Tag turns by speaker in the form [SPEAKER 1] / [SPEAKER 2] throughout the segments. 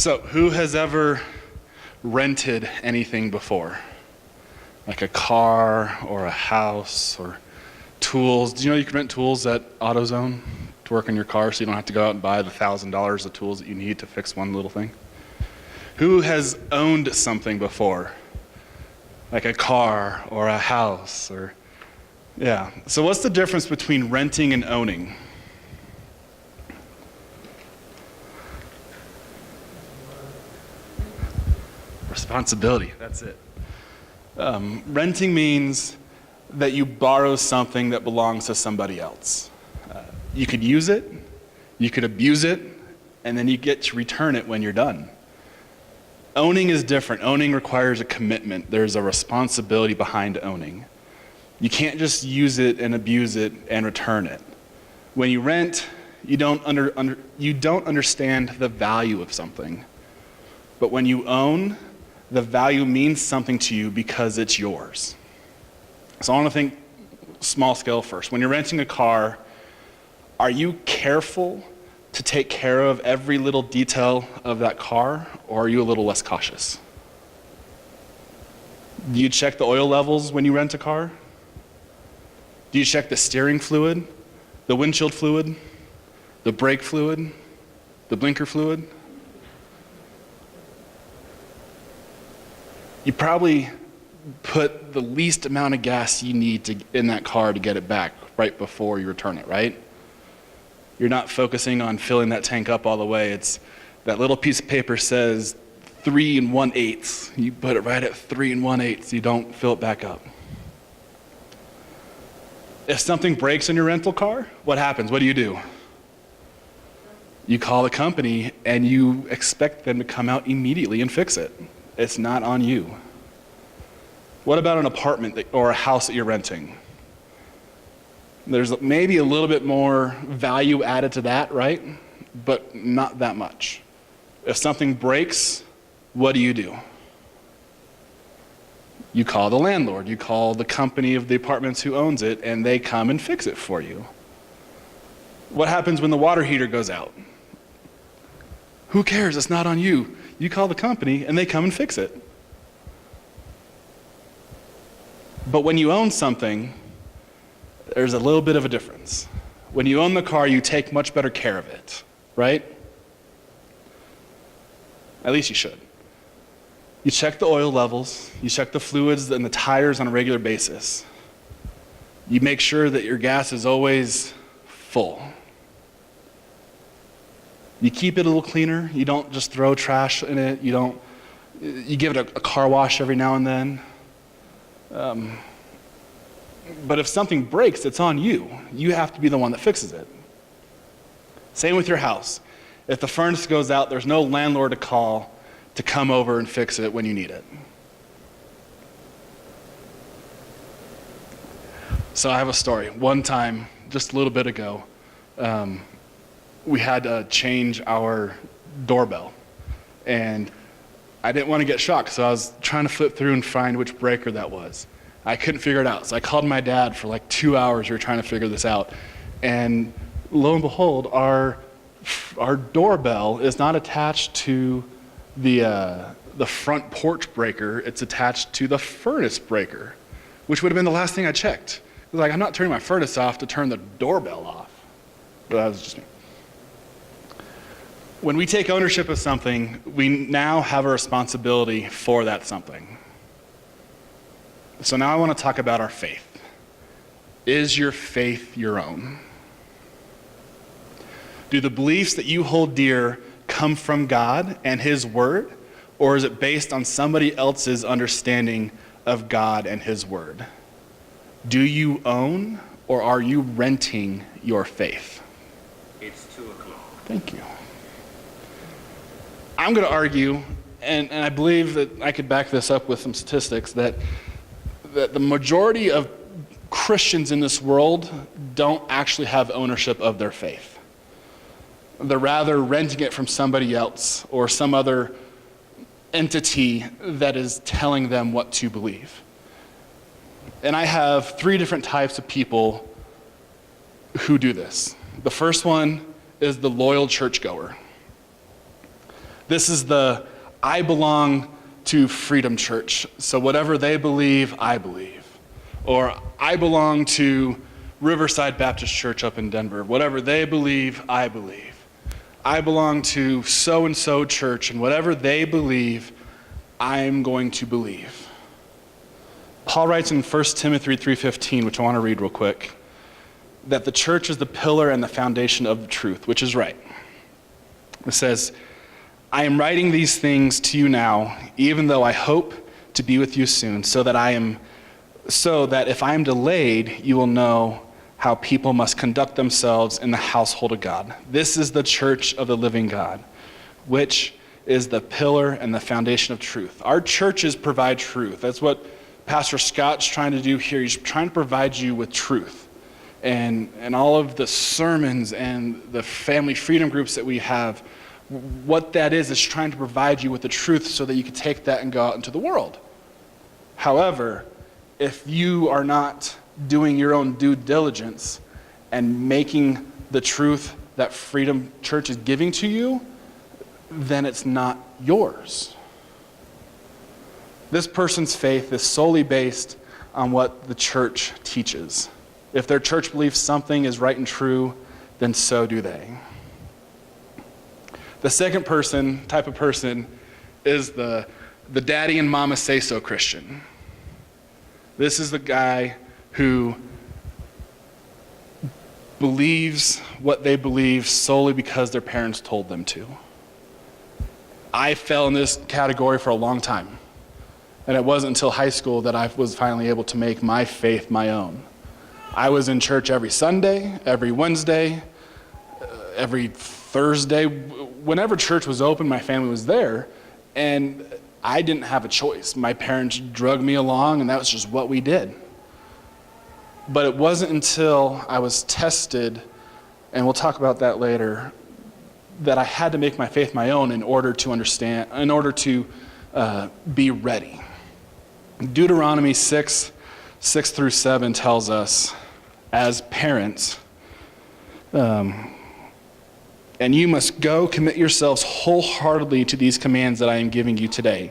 [SPEAKER 1] So, who has ever rented anything before? Like a car or a house or tools? Do you know you can rent tools at AutoZone to work on your car so you don't have to go out and buy the $1,000 of tools that you need to fix one little thing? Who has owned something before? Like a car or a house or, yeah. So what's the difference between renting and owning? Responsibility, that's it. Renting means that you borrow something that belongs to somebody else. You could use it, you could abuse it, and then you get to return it when you're done. Owning is different. Owning requires a commitment. There's a responsibility behind owning. You can't just use it and abuse it and return it. When you rent, you don't understand the value of something. But when you own, the value means something to you because it's yours. So I want to think small scale first. When you're renting a car, are you careful to take care of every little detail of that car, or are you a little less cautious? Do you check the oil levels when you rent a car? Do you check the steering fluid, the windshield fluid, the brake fluid, the blinker fluid? You probably put the least amount of gas you need in that car to get it back right before you return it, right? You're not focusing on filling that tank up all the way. It's that little piece of paper says 3 1/8. You put it right at 3 1/8. You don't fill it back up. If something breaks in your rental car, what happens? What do? You call the company and you expect them to come out immediately and fix it. It's not on you. What about an apartment or a house that you're renting? There's maybe a little bit more value added to that, right? But not that much. If something breaks, what do? You call the landlord, you call the company of the apartments who owns it, and they come and fix it for you. What happens when the water heater goes out? Who cares? It's not on you. You call the company and they come and fix it. But when you own something, there's a little bit of a difference. When you own the car, you take much better care of it, right? At least you should. You check the oil levels, you check the fluids and the tires on a regular basis. You make sure that your gas is always full. You keep it a little cleaner. You don't just throw trash in it. You give it a car wash every now and then. But if something breaks, it's on you. You have to be the one that fixes it. Same with your house. If the furnace goes out, there's no landlord to call to come over and fix it when you need it. So I have a story. One time, just a little bit ago, we had to change our doorbell. And I didn't want to get shocked, so I was trying to flip through and find which breaker that was. I couldn't figure it out, so I called my dad for like 2 hours. We were trying to figure this out. And lo and behold, our doorbell is not attached to the front porch breaker. It's attached to the furnace breaker, which would have been the last thing I checked. It was like, I'm not turning my furnace off to turn the doorbell off. But that was just me. When we take ownership of something, we now have a responsibility for that something. So now I want to talk about our faith. Is your faith your own? Do the beliefs that you hold dear come from God and His Word, or is it based on somebody else's understanding of God and His Word? Do you own, or are you renting your faith?
[SPEAKER 2] It's 2:00.
[SPEAKER 1] Thank you. I'm going to argue, and I believe that I could back this up with some statistics, that the majority of Christians in this world don't actually have ownership of their faith. They're rather renting it from somebody else or some other entity that is telling them what to believe. And I have 3 different types of people who do this. The first one is the loyal churchgoer. This is the I belong to Freedom Church, so whatever they believe, I believe. Or I belong to Riverside Baptist Church up in Denver. Whatever they believe, I believe. I belong to so-and-so church, and whatever they believe, I'm going to believe. Paul writes in 1 Timothy 3:15, which I want to read real quick, that the church is the pillar and the foundation of the truth, which is right. It says, I am writing these things to you now, even though I hope to be with you soon, so that if I am delayed, you will know how people must conduct themselves in the household of God. This is the church of the living God, which is the pillar and the foundation of truth. Our churches provide truth. That's what Pastor Scott's trying to do here. He's trying to provide you with truth. And all of the sermons and the family freedom groups that we have, what that is trying to provide you with the truth so that you can take that and go out into the world. However, if you are not doing your own due diligence and making the truth that Freedom Church is giving to you, then it's not yours. This person's faith is solely based on what the church teaches. If their church believes something is right and true, then so do they. The second type of person is the daddy and mama say so Christian. This is the guy who believes what they believe solely because their parents told them to. I fell in this category for a long time. And it wasn't until high school that I was finally able to make my faith my own. I was in church every Sunday, every Wednesday, every Thursday. Whenever church was open, my family was there. And I didn't have a choice. My parents drugged me along, and that was just what we did. But it wasn't until I was tested, and we'll talk about that later, that I had to make my faith my own in order to understand, in order to be ready. Deuteronomy 6:6-7 tells us, as parents, and you must go commit yourselves wholeheartedly to these commands that I am giving you today.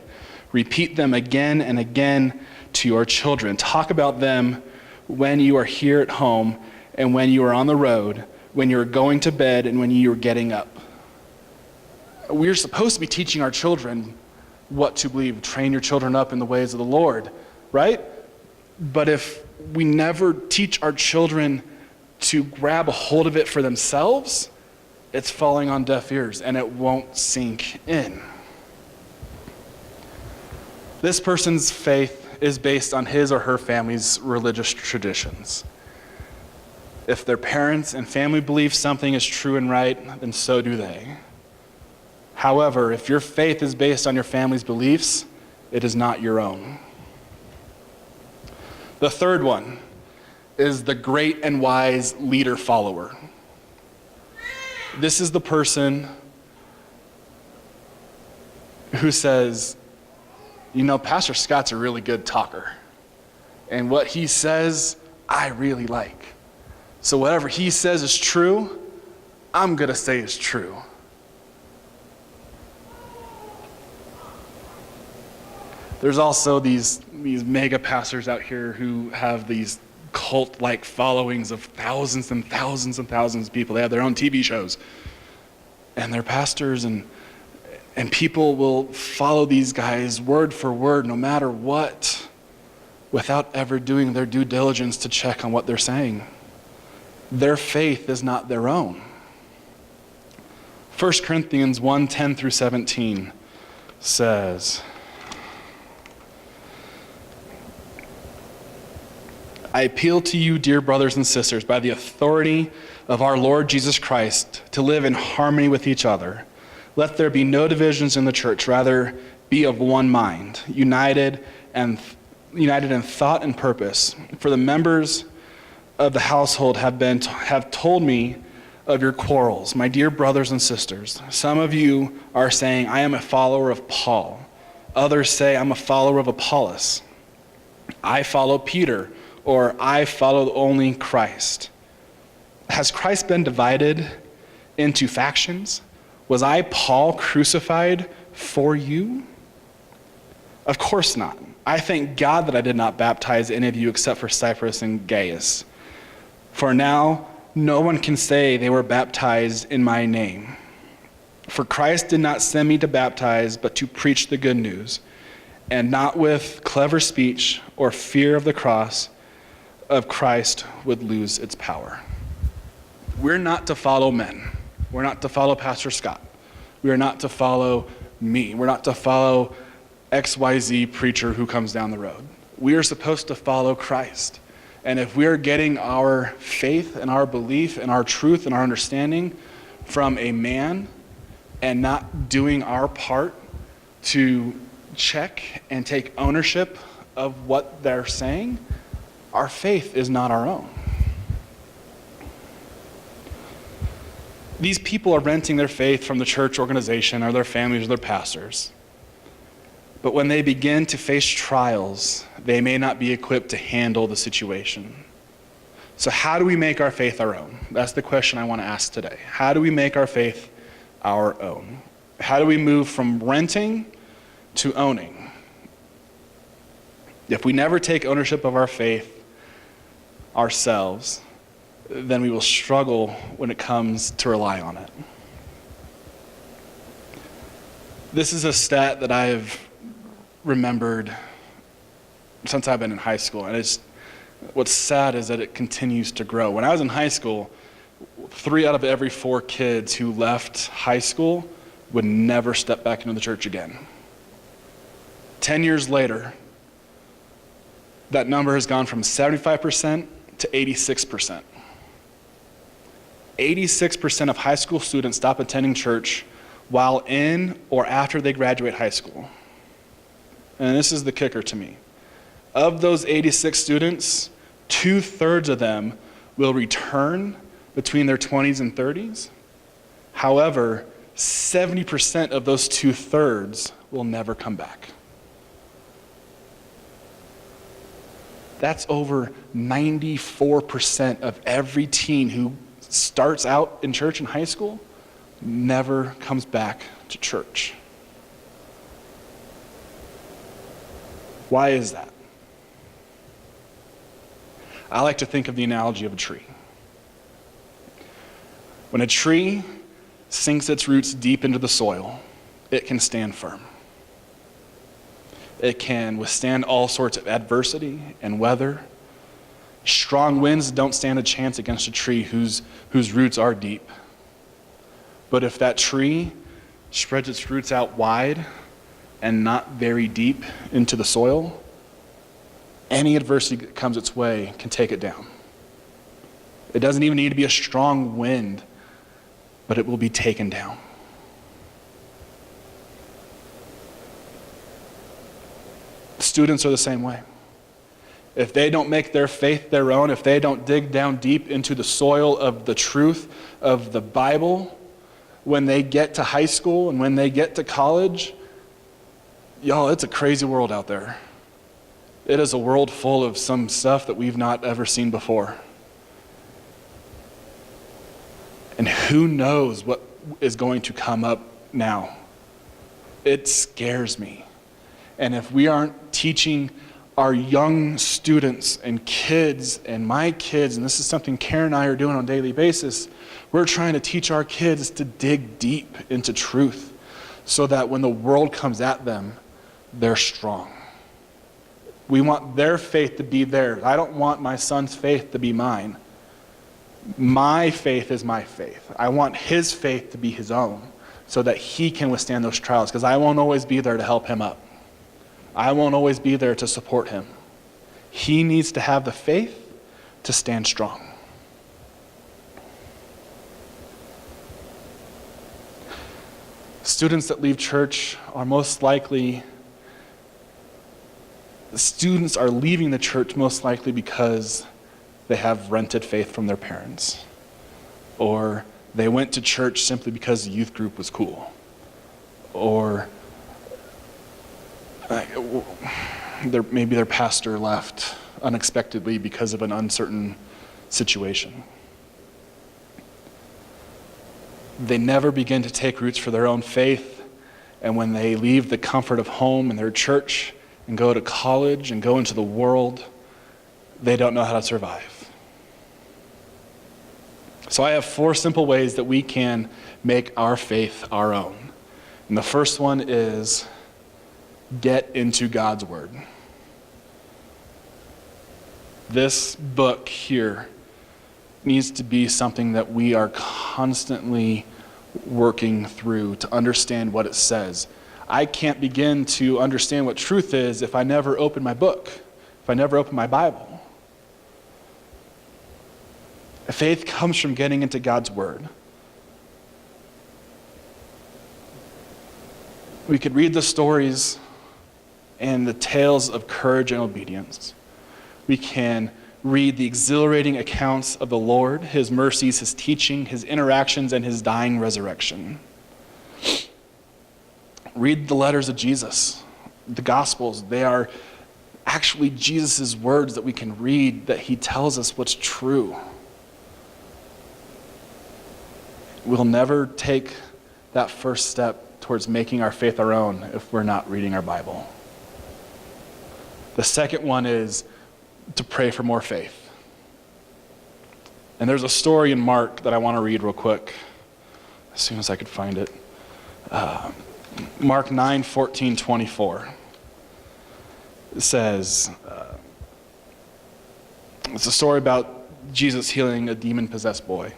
[SPEAKER 1] Repeat them again and again to your children. Talk about them when you are here at home and when you are on the road, when you are going to bed and when you are getting up. We're supposed to be teaching our children what to believe. Train your children up in the ways of the Lord, right? But if we never teach our children to grab a hold of it for themselves, it's falling on deaf ears and it won't sink in. This person's faith is based on his or her family's religious traditions. If their parents and family believe something is true and right, then so do they. However, if your faith is based on your family's beliefs, it is not your own. The third one is the great and wise leader follower. This is the person who says, you know, Pastor Scott's a really good talker. And what he says, I really like. So whatever he says is true, I'm going to say is true. There's also these mega pastors out here who have these cult-like followings of thousands and thousands and thousands of people. They have their own TV shows. And they're pastors, and people will follow these guys word for word, no matter what, without ever doing their due diligence to check on what they're saying. Their faith is not their own. 1 Corinthians 1:10-17 says, I appeal to you, dear brothers and sisters, by the authority of our Lord Jesus Christ, to live in harmony with each other. Let there be no divisions in the church, rather be of one mind, united in thought and purpose. For the members of the household have told me of your quarrels, my dear brothers and sisters. Some of you are saying, I am a follower of Paul. Others say, I'm a follower of Apollos. I follow Peter, or I follow only Christ. Has Christ been divided into factions? Was I, Paul, crucified for you? Of course not. I thank God that I did not baptize any of you except for Cyprus and Gaius. For now, no one can say they were baptized in my name. For Christ did not send me to baptize, but to preach the good news, and not with clever speech or fear of the cross of Christ would lose its power. We're not to follow men. We're not to follow Pastor Scott. We are not to follow me. We're not to follow XYZ preacher who comes down the road. We are supposed to follow Christ. And if we're getting our faith and our belief and our truth and our understanding from a man and not doing our part to check and take ownership of what they're saying, our faith is not our own. These people are renting their faith from the church organization or their families or their pastors. But when they begin to face trials, they may not be equipped to handle the situation. So how do we make our faith our own? That's the question I want to ask today. How do we make our faith our own? How do we move from renting to owning? If we never take ownership of our faith ourselves, then we will struggle when it comes to rely on it. This is a stat that I've remembered since I've been in high school, and what's sad is that it continues to grow. When I was in high school, 3 out of every 4 kids who left high school would never step back into the church again. 10 years later, that number has gone from 75% to 86%. 86% of high school students stop attending church while in or after they graduate high school. And this is the kicker to me. Of those 86 students, 2/3 of them will return between their 20s and 30s. However, 70% of those 2/3 will never come back. That's over 94% of every teen who starts out in church in high school never comes back to church. Why is that? I like to think of the analogy of a tree. When a tree sinks its roots deep into the soil, it can stand firm. It can withstand all sorts of adversity and weather. Strong winds don't stand a chance against a tree whose roots are deep. But if that tree spreads its roots out wide and not very deep into the soil, any adversity that comes its way can take it down. It doesn't even need to be a strong wind, but it will be taken down. Students are the same way. If they don't make their faith their own, if they don't dig down deep into the soil of the truth of the Bible, when they get to high school and when they get to college, y'all, it's a crazy world out there. It is a world full of some stuff that we've not ever seen before. And who knows what is going to come up now? It scares me. And if we aren't teaching our young students and kids and my kids, and this is something Karen and I are doing on a daily basis, we're trying to teach our kids to dig deep into truth so that when the world comes at them, they're strong. We want their faith to be theirs. I don't want my son's faith to be mine. My faith is my faith. I want his faith to be his own so that he can withstand those trials, because I won't always be there to help him up. I won't always be there to support him. He needs to have the faith to stand strong. Students that leave church are most likely, students are leaving the church most likely because they have rented faith from their parents, or they went to church simply because the youth group was cool, or maybe their pastor left unexpectedly because of an uncertain situation. they never begin to take roots for their own faith. And when they leave the comfort of home and their church and go to college and go into the world, they don't know how to survive. So I have 4 simple ways that we can make our faith our own. And the first one is get into God's Word. This book here needs to be something that we are constantly working through to understand what it says. I can't begin to understand what truth is if I never open my book, if I never open my Bible. Faith comes from getting into God's Word. We could read the stories and the tales of courage and obedience. We can read the exhilarating accounts of the Lord, his mercies, his teaching, his interactions, and his dying resurrection. Read the letters of Jesus, the Gospels. They are actually Jesus' words that we can read, that he tells us what's true. We'll never take that first step towards making our faith our own if we're not reading our Bible. The second one is to pray for more faith. And there's a story in Mark that I want to read real quick, as soon as I could find it. Mark 9:14-24. It says, it's a story about Jesus healing a demon-possessed boy.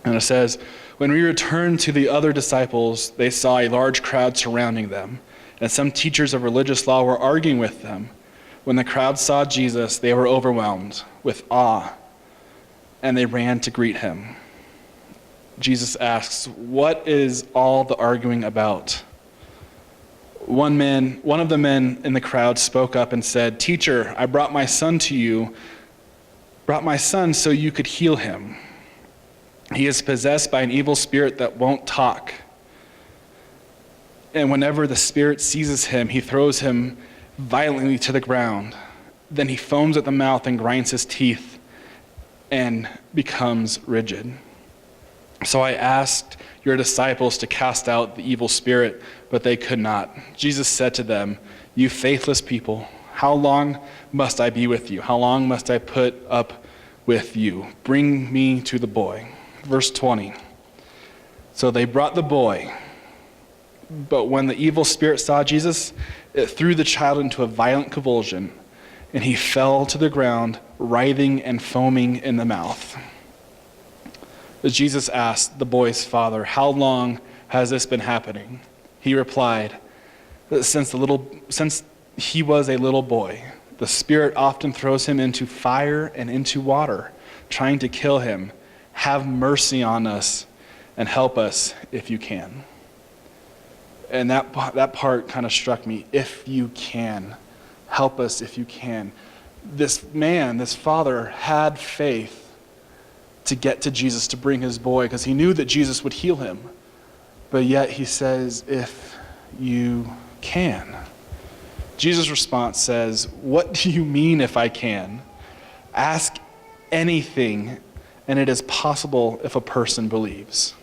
[SPEAKER 1] And it says, when we returned to the other disciples, they saw a large crowd surrounding them, and some teachers of religious law were arguing with them. When the crowd saw Jesus, they were overwhelmed with awe, and they ran to greet him. Jesus asks, what is all the arguing about? One of the men in the crowd spoke up and said, Teacher, I brought my son so you could heal him. He is possessed by an evil spirit that won't talk. And whenever the spirit seizes him, he throws him violently to the ground. Then he foams at the mouth and grinds his teeth and becomes rigid. So I asked your disciples to cast out the evil spirit, but they could not. Jesus said to them, you faithless people, how long must I be with you? How long must I put up with you? Bring me to the boy. Verse 20. So they brought the boy, but when the evil spirit saw Jesus, it threw the child into a violent convulsion, and he fell to the ground, writhing and foaming in the mouth. As Jesus asked the boy's father, how long has this been happening? He replied, since he was a little boy. The spirit often throws him into fire and into water, trying to kill him. Have mercy on us and help us if you can. And that part kind of struck me. If you can, help us if you can. This father had faith to get to Jesus, to bring his boy, because he knew that Jesus would heal him. But yet he says, if you can. Jesus' response says, what do you mean if I can? Ask anything, and it is possible if a person believes.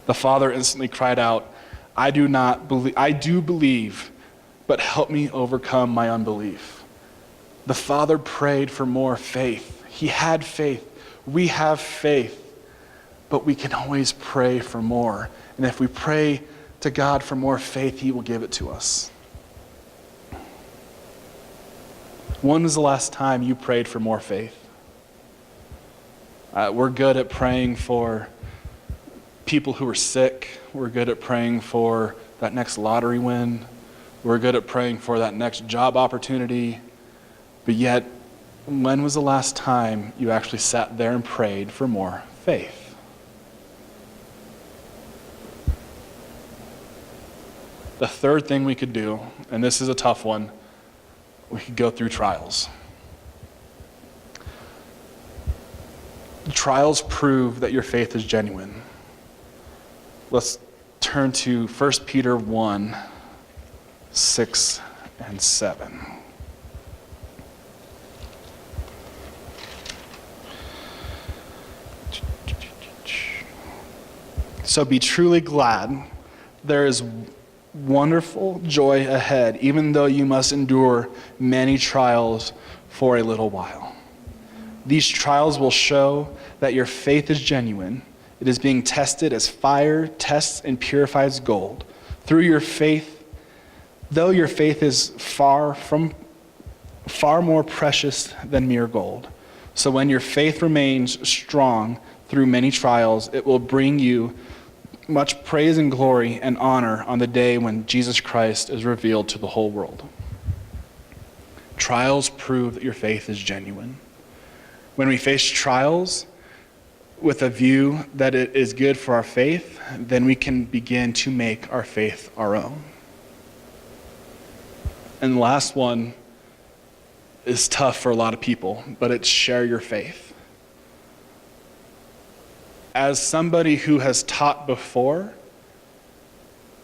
[SPEAKER 1] The father instantly cried out, I do believe, but help me overcome my unbelief. The father prayed for more faith. He had faith. We have faith, but we can always pray for more. And if we pray to God for more faith, he will give it to us. When was the last time you prayed for more faith? We're good at praying for people who are sick. We're good at praying for that next lottery win. We're good at praying for that next job opportunity. But yet, when was the last time you actually sat there and prayed for more faith? The third thing we could do, and this is a tough one, we could go through trials. Trials prove that your faith is genuine. Let's turn to 1 Peter 1, 6 and 7. So be truly glad. There is wonderful joy ahead, even though you must endure many trials for a little while. These trials will show that your faith is genuine. It is being tested as fire tests and purifies gold. Through your faith, though your faith is far more precious than mere gold. So when your faith remains strong through many trials, it will bring you much praise and glory and honor on the day when Jesus Christ is revealed to the whole world. Trials prove that your faith is genuine. When we face trials with a view that it is good for our faith, then we can begin to make our faith our own. And the last one is tough for a lot of people, but it's share your faith. As somebody who has taught before,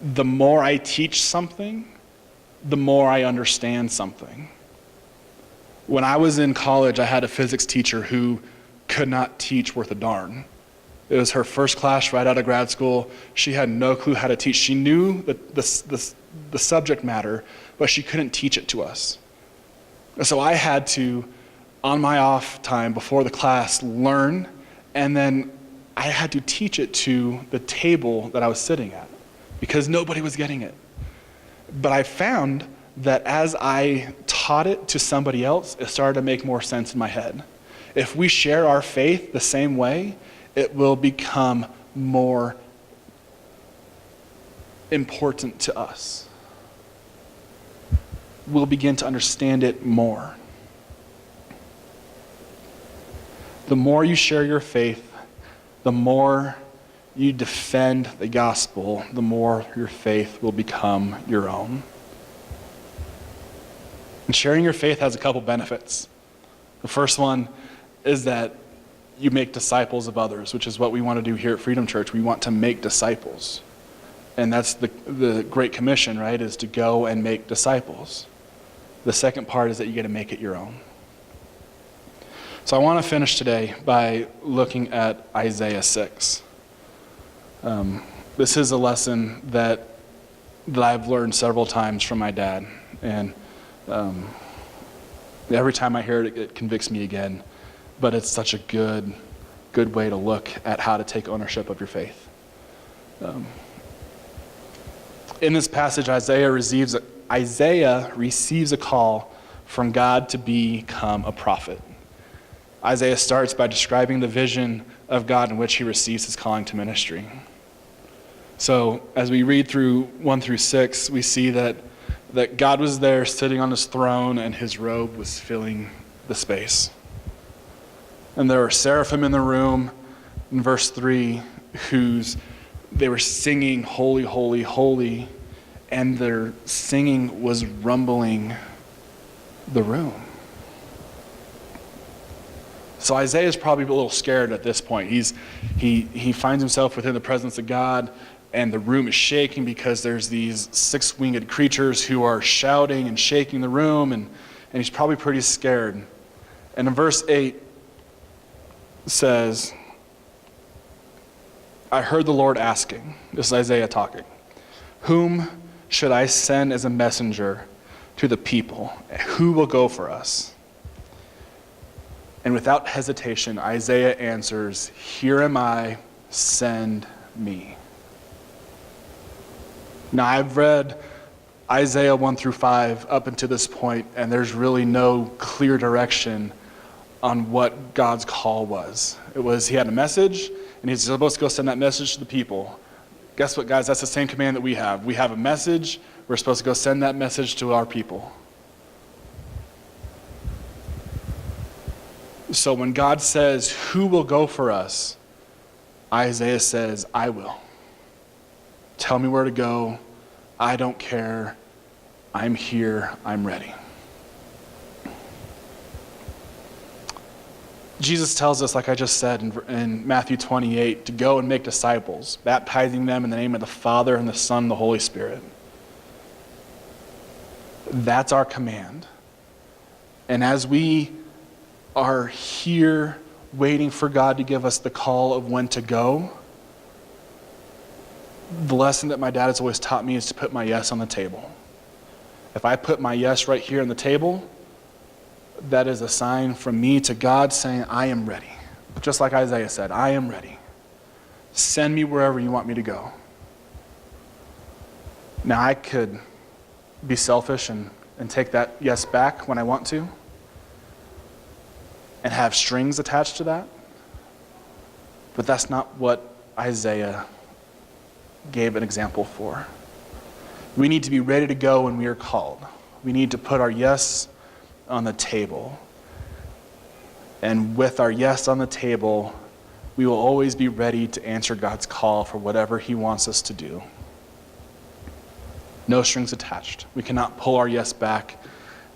[SPEAKER 1] the more I teach something, the more I understand something. When I was in college, I had a physics teacher who could not teach worth a darn. It was her first class right out of grad school. She had no clue how to teach. She knew the subject matter, but she couldn't teach it to us. So I had to, on my off time before the class, learn, and then I had to teach it to the table that I was sitting at because nobody was getting it. But I found that as I taught it to somebody else, it started to make more sense in my head. If we share our faith the same way, it will become more important to us. We'll begin to understand it more. The more you share your faith, the more you defend the gospel, the more your faith will become your own. And sharing your faith has a couple benefits. The first one is that you make disciples of others, which is what we want to do here at Freedom Church. We want to make disciples. And that's the Great Commission, right, is to go and make disciples. The second part is that you get to make it your own. So I want to finish today by looking at Isaiah 6. This is a lesson that I've learned several times from my dad. And every time I hear it, it convicts me again. But it's such a good way to look at how to take ownership of your faith. In this passage, Isaiah receives a call from God to become a prophet. Isaiah starts by describing the vision of God in which he receives his calling to ministry. So as we read through 1 through 6, we see that God was there sitting on his throne and his robe was filling the space. And there were seraphim in the room, in verse 3, they were singing, holy, holy, holy, and their singing was rumbling the room. So Isaiah is probably a little scared at this point. He finds himself within the presence of God, and the room is shaking because there's these six-winged creatures who are shouting and shaking the room, and he's probably pretty scared. And in verse 8 says, I heard the Lord asking, this is Isaiah talking, whom should I send as a messenger to the people? Who will go for us? And without hesitation, Isaiah answers, here am I, send me. Now, I've read Isaiah 1 through 5 up until this point, and there's really no clear direction on what God's call was. It was, he had a message, and he's supposed to go send that message to the people. Guess what, guys? That's the same command that we have. We have a message. We're supposed to go send that message to our people. So when God says, who will go for us? Isaiah says, I will. Tell me where to go. I don't care. I'm here. I'm ready. Jesus tells us, like I just said in Matthew 28, to go and make disciples, baptizing them in the name of the Father and the Son and the Holy Spirit. That's our command. And as we are here waiting for God to give us the call of when to go, The lesson that my dad has always taught me is to put my yes on the table. If I put my yes right here on the table, that is a sign from me to God saying, I am ready. Just like Isaiah said, I am ready. Send me wherever you want me to go. Now, I could be selfish and take that yes back when I want to and have strings attached to that. But that's not what Isaiah gave an example for. We need to be ready to go when we are called. We need to put our yes on the table. And with our yes on the table, we will always be ready to answer God's call for whatever he wants us to do. No strings attached. We cannot pull our yes back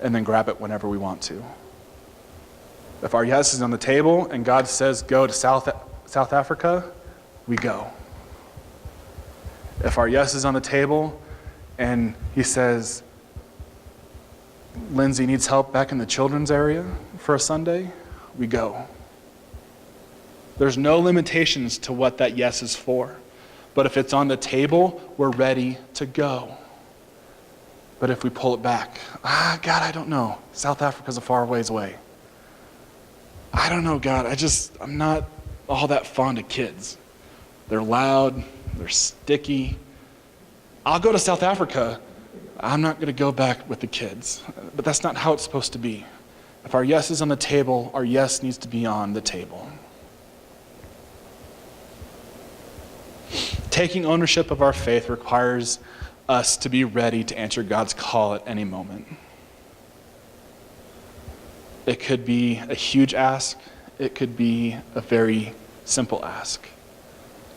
[SPEAKER 1] and then grab it whenever we want to. If our yes is on the table and God says go to South Africa, we go. If our yes is on the table and he says Lindsay needs help back in the children's area for a Sunday, we go. There's no limitations to what that yes is for. But if it's on the table, we're ready to go. But if we pull it back, God, I don't know. South Africa's a far ways away. I don't know, God. I'm not all that fond of kids. They're loud. They're sticky. I'll go to South Africa. I'm not going to go back with the kids. But that's not how it's supposed to be. If our yes is on the table, our yes needs to be on the table. Taking ownership of our faith requires us to be ready to answer God's call at any moment. It could be a huge ask. It could be a very simple ask.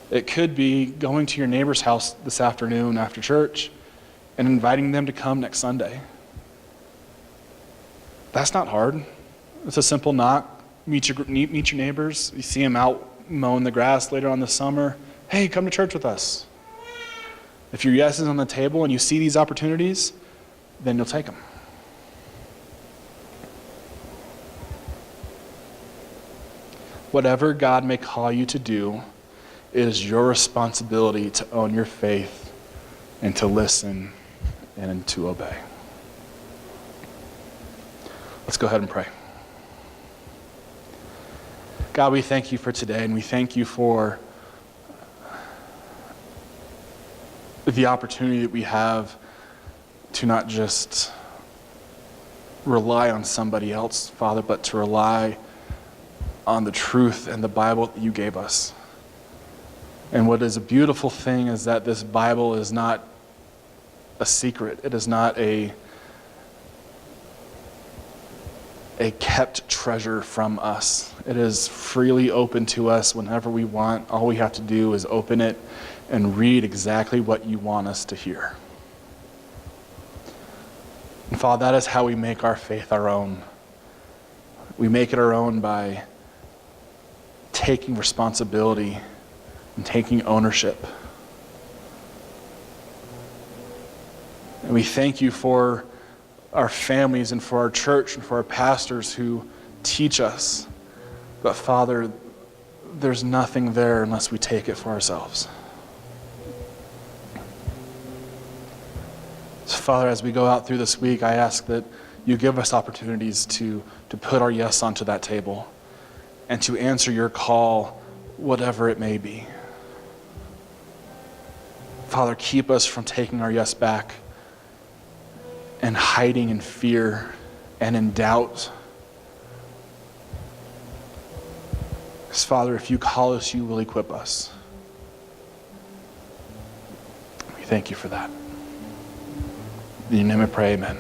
[SPEAKER 1] It could be going to your neighbor's house this afternoon after church and inviting them to come next Sunday. That's not hard. It's a simple knock. Meet your neighbors. You see them out mowing the grass later on this summer. Hey, come to church with us. If your yes is on the table and you see these opportunities, then you'll take them. Whatever God may call you to do, it is your responsibility to own your faith and to listen and to obey. Let's go ahead and pray. God, we thank you for today, and we thank you for the opportunity that we have to not just rely on somebody else, Father, but to rely on the truth and the Bible that you gave us. And what is a beautiful thing is that this Bible is not a secret. It is not a kept treasure from us. It is freely open to us whenever we want. All we have to do is open it and read exactly what you want us to hear. And Father, that is how we make our faith our own. We make it our own by taking responsibility and taking ownership. And we thank you for our families and for our church and for our pastors who teach us. But Father, there's nothing there unless we take it for ourselves. So Father, as we go out through this week, I ask that you give us opportunities to put our yes onto that table and to answer your call, whatever it may be. Father, keep us from taking our yes back and hiding in fear and in doubt. Because Father, if you call us, you will equip us. We thank you for that. In your name I pray, amen.